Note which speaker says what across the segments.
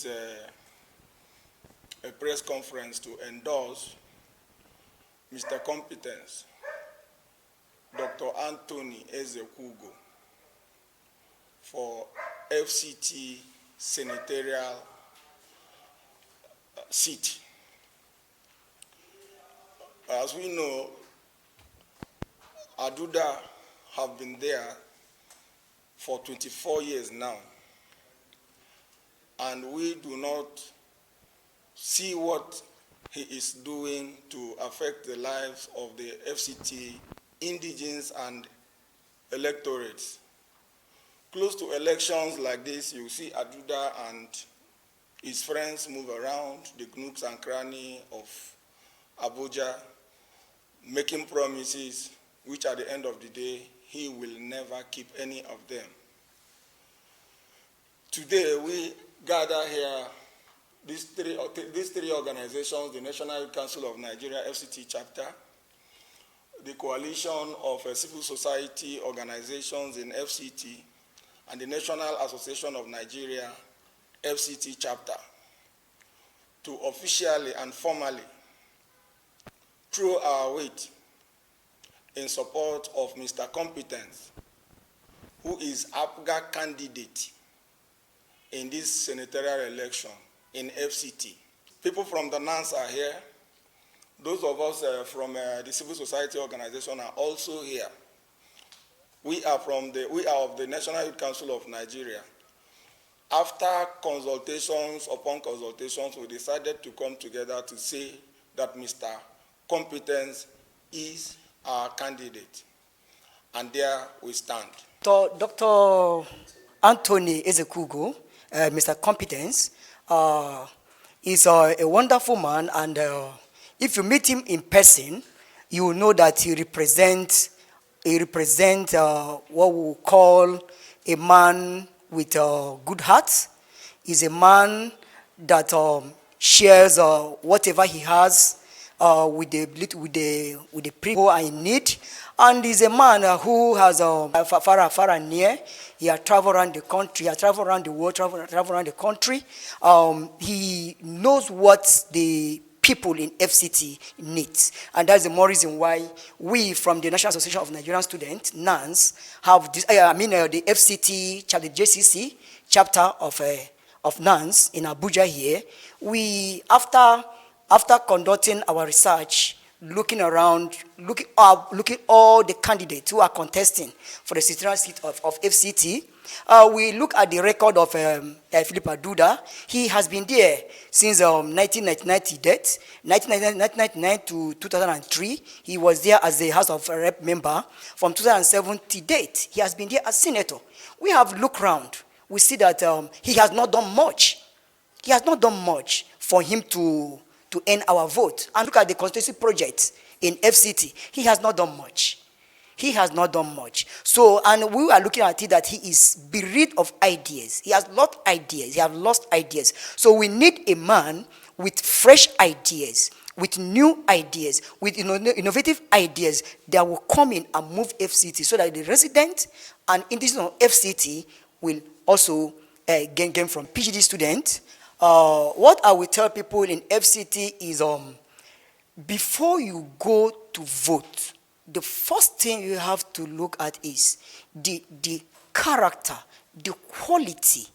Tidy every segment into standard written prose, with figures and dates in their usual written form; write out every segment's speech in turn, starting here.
Speaker 1: is a press conference to endorse Mr. Competence, Dr. Anthony Ezekwugo, for FCT senatorial seat. As we know, Aduda have been there for 24 years now, and we do not see what he is doing to affect the lives of the FCT indigents and electorates. Close to elections like this, you see Aduda and his friends move around the nooks and crannies of Abuja, making promises which at the end of the day, he will never keep any of them. Today, we gather here, these three organizations, the National Youth Council of Nigeria, FCT chapter, the coalition of civil society organizations in FCT, and the National Association of Nigeria, FCT chapter, to officially and formally throw our weight in support of Mr. Competence, who is APGA candidate in this senatorial election in FCT. People from the NANS are here. Those of us from the civil society organization are also here. We are of the National Youth Council of Nigeria. After consultations upon consultations, we decided to come together to say that Mr. Competence is our candidate. And there we stand.
Speaker 2: Dr. Anthony Ezekwugo, Mr. Competence, is a wonderful man, and if you meet him in person, you will know that he represents what we call a man with a good heart. He's a man that shares whatever he has with the people in need, and he's a man who has far and near. He has traveled around the country, he has traveled around the world, traveled around the country. He knows what the people in FCT needs, and that's the more reason why we from the National Association of Nigerian Students, NANS, have this, the FCT chapter, the JCC chapter of NANS in Abuja here. We, after conducting our research, looking around, looking all the candidates who are contesting for the senatorial seat of FCT, we look at the record of Philip Aduda. He has been there since 1999 to date, 1999 to 2003. He was there as a House of Rep member. From 2007 to date, he has been there as senator. We have looked around. We see that he has not done much. He has not done much for him to earn our vote. And look at the constituency project in FCT. He has not done much. He has not done much. So, and we are looking at it that he is bereft of ideas. He has lost ideas. He has lost ideas. So we need a man with fresh ideas, with new ideas, with innovative ideas that will come in and move FCT so that the resident and indigenous of FCT will also gain from PhD students. What I will tell people in FCT is before you go to vote, the first thing you have to look at is the character, the quality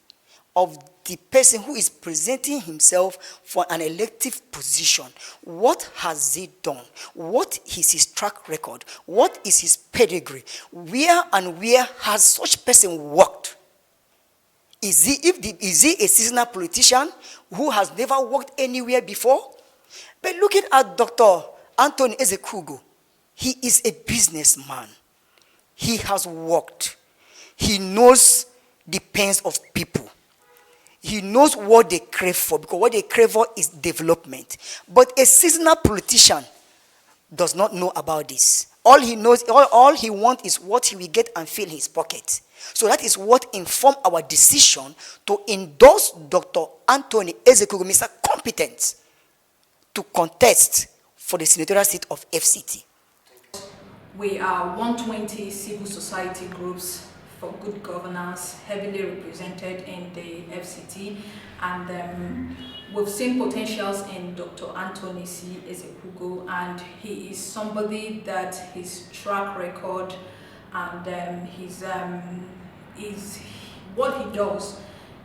Speaker 2: of the person who is presenting himself for an elective position. What has he done? What is his track record? What is his pedigree? Where has such person worked? Is he a seasonal politician who has never worked anywhere before? But looking at Dr. Anthony Ezekwugo, he is a businessman. He has worked. He knows the pains of people. He knows what they crave for, because what they crave for is development. But a seasonal politician does not know about this. All he knows, all he wants is what he will get and fill his pocket. So that is what informed our decision to endorse Dr. Anthony Ezekwugo, Mr. Competence, to contest for the senatorial seat of FCT.
Speaker 3: We are 120 civil society groups for good governance, heavily represented in the FCT, and we've seen potentials in Dr. Anthony C. Ezekwugo, and he is somebody that his track record and what he does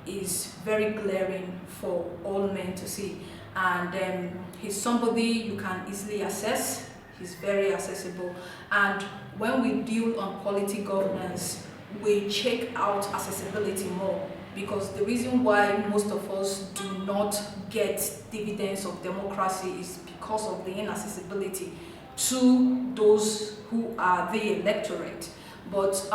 Speaker 3: is very glaring for all men to see, and he's somebody you can easily assess. He's very accessible, and when we deal on quality governance, we check out accessibility more, because the reason why most of us do not get dividends of democracy is because of the inaccessibility to those who are the electorate. But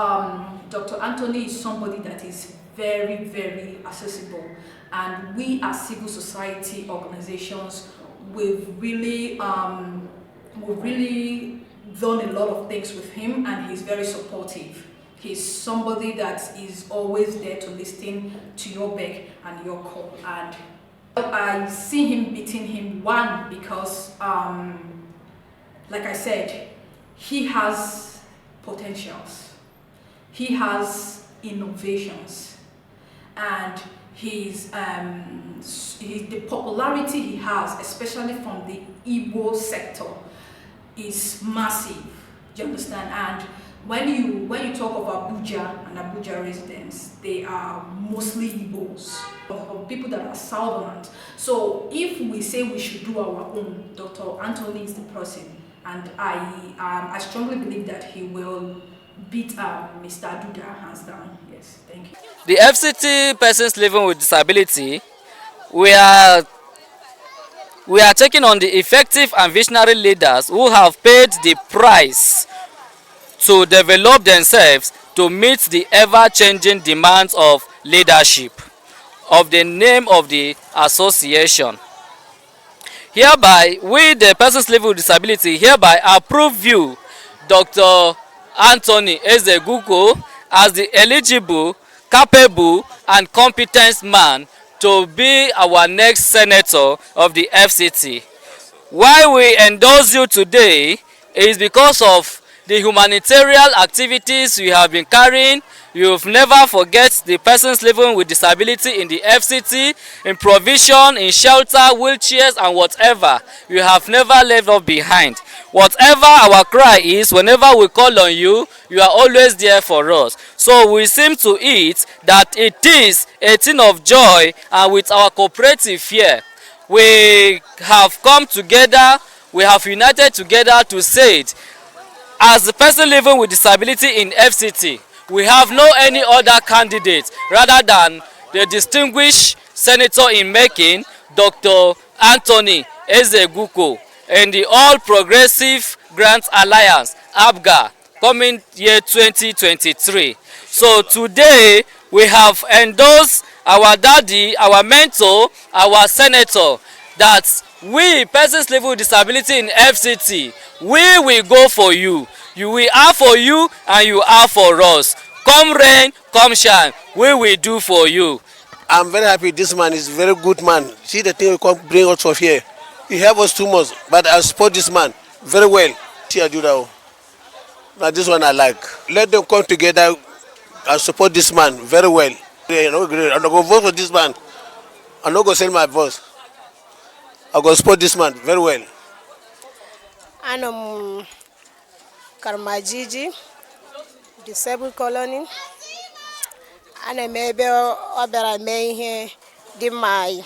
Speaker 3: Dr. Anthony is somebody that is very, very accessible, and we as civil society organizations, we've really done a lot of things with him, and he's very supportive. He's somebody that is always there to listen to your beck and your call, and I see him beating him, one, because like I said, he has potentials, he has innovations, and the popularity he has, especially from the Igbo sector, is massive. Do you understand? And when you talk of Abuja and Abuja residents, they are mostly Igbos, or people that are Southerners. So if we say we should do our own, Dr. Anthony is the person, and I strongly believe that he will beat Mr. Duda hands down. Yes, thank you.
Speaker 4: The FCT persons living with disability, we are taking on the effective and visionary leaders who have paid the price to develop themselves to meet the ever-changing demands of leadership of the name of the association. Hereby, we, the persons living with disability, hereby approve you, Dr. Anthony Ezekwugo, as the eligible, capable, and competent man to be our next senator of the FCT. Why we endorse you today is because of the humanitarian activities you have been carrying. You've never forget the persons living with disability in the FCT, in provision, in shelter, wheelchairs, and whatever. You have never left us behind. Whatever our cry is, whenever we call on you, you are always there for us. So we seem to it that it is a thing of joy, and with our cooperative here, we have come together, we have united together to say it. As the person living with disability in FCT, we have no any other candidate rather than the distinguished senator in making, Dr. Anthony Ezekwugo, and the All Progressive Grant Alliance, ABGA, coming year 2023. So today we have endorsed our daddy, our mentor, our senator, that we persons living with disability in FCT, we will go for you. We are for you, and you are for us. Come rain, come shine, we will do for you.
Speaker 5: I'm very happy. This man is a very good man. See the thing we come bring us of here. He help us too much, but I support this man very well. See, I do that. Now this one I like. Let them come together and support this man very well. I'm not going to vote for this man. I'm not going to sell my vote. I'm going to support this man very well.
Speaker 6: I'm Karmajiji, disabled colony. And maybe other may hear the my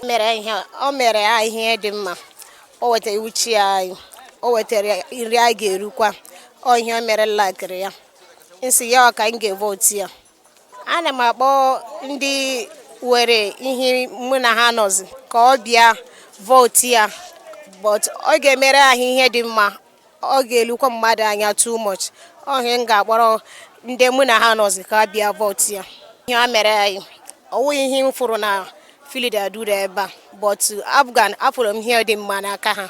Speaker 6: mere I hear the ma or what a witchy eye or what a reagerukwa or here mere lagria. In see your kind give votes here. And I'm about in the were in here Munahanos called Bia vote here. But I get mere I hear the ma. Oge luko mmadụ anya too much. Ohe nga gboro ndị mụ na ha nọzi ka bịa vote ya. Ihe a mere anyị. Owu ihe m furu na field adu ebe, but Afghan afuru m here dị mma n'aka ha.